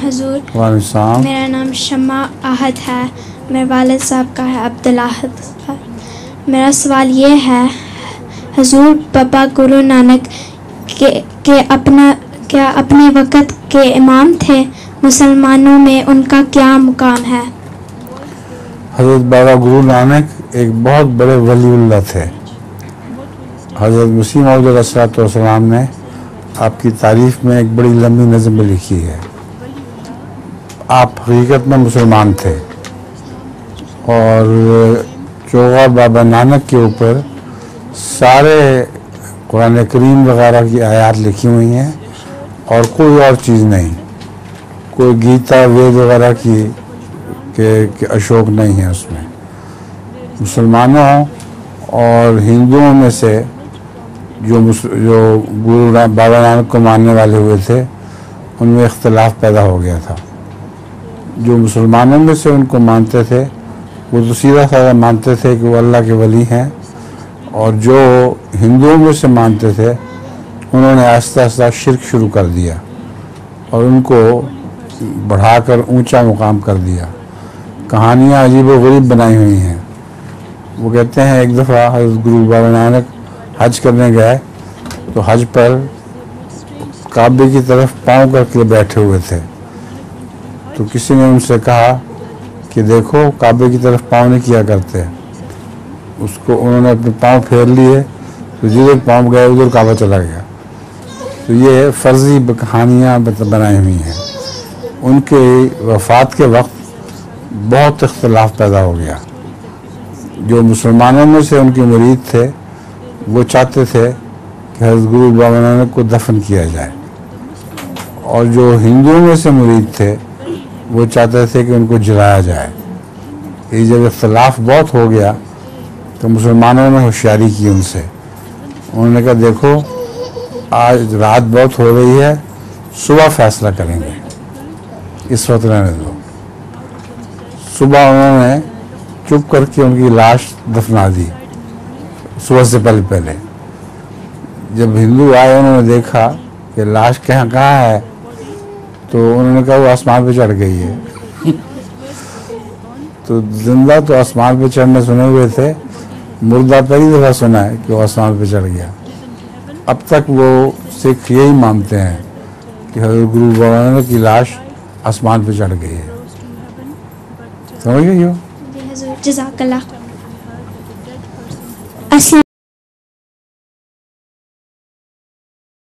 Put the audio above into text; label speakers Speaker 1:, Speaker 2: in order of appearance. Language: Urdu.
Speaker 1: حضور،
Speaker 2: وعلیکم السلام۔
Speaker 1: میرا نام شمع احد ہے، میرے والد صاحب کا ہے عبدالاحد صاحب۔ میرا سوال یہ ہے حضور، بابا گرو نانک کے اپنے وقت کے امام تھے، مسلمانوں میں ان کا کیا مقام ہے؟
Speaker 2: حضرت بابا گرو نانک ایک بہت بڑے ولی اللہ تھے۔ حضرت مسیح موعود علیہ الصلوۃ والسلام نے آپ کی تعریف میں ایک بڑی لمبی نظم میں لکھی ہے۔ آپ حقیقت میں مسلمان تھے، اور چوغا بابا نانک کے اوپر سارے قرآن کریم وغیرہ کی آیات لکھی ہوئی ہیں، اور کوئی اور چیز نہیں، کوئی گیتا وید وغیرہ کی کہ اشوک نہیں ہے اس میں۔ مسلمانوں اور ہندوؤں میں سے جو گرو بابا نانک کو ماننے والے ہوئے تھے، ان میں اختلاف پیدا ہو گیا تھا۔ جو مسلمانوں میں سے ان کو مانتے تھے وہ تو سیدھا سادہ مانتے تھے کہ وہ اللہ کے ولی ہیں، اور جو ہندوؤں میں سے مانتے تھے انہوں نے آہستہ آہستہ شرک شروع کر دیا اور ان کو بڑھا کر اونچا مقام کر دیا۔ کہانیاں عجیب و غریب بنائی ہوئی ہیں۔ وہ کہتے ہیں ایک دفعہ حضرت گرو بابا نانک حج کرنے گئے تو حج پر کعبے کی طرف پاؤں کر کے بیٹھے ہوئے تھے، تو کسی نے ان سے کہا کہ دیکھو کعبے کی طرف پاؤں نہیں کیا کرتے۔ انہوں نے اپنے پاؤں پھیر لیے تو جدھر پاؤں گئے ادھر کعبہ چلا گیا۔ تو یہ فرضی کہانیاں بنائی ہوئی ہیں۔ ان کے وفات کے وقت بہت اختلاف پیدا ہو گیا۔ جو مسلمانوں میں سے ان کے مرید تھے وہ چاہتے تھے کہ حضرت گرو بابا نانک کو دفن کیا جائے، اور جو ہندوؤں میں سے مرید تھے وہ چاہتے تھے کہ ان کو جلایا جائے۔ یہ جب اختلاف بہت ہو گیا تو مسلمانوں نے ہوشیاری کی ان سے۔ انہوں نے کہا دیکھو آج رات بہت ہو رہی ہے، صبح فیصلہ کریں گے، اس وقت رہنے دو۔ صبح انہوں نے چپ کر کے ان کی لاش دفنا دی، صبح سے پہلے۔ جب ہندو آئے انہوں نے دیکھا کہ لاش کہاں ہے، تو انہوں نے کہا وہ آسمان پہ چڑھ گئی ہے۔ تو زندہ تو آسمان پہ چڑھنے سنے ہوئے تھے، مردہ پہلی دفعہ سنا ہے کہ وہ آسمان پہ چڑھ گیا۔ اب تک وہ سکھ یہی مانتے ہیں کہ حضرت گرو بابا نانک کی لاش آسمان پہ چڑھ گئی ہے۔ سمجھ گئی ہو؟
Speaker 1: جی حضور، جزاک اللہ۔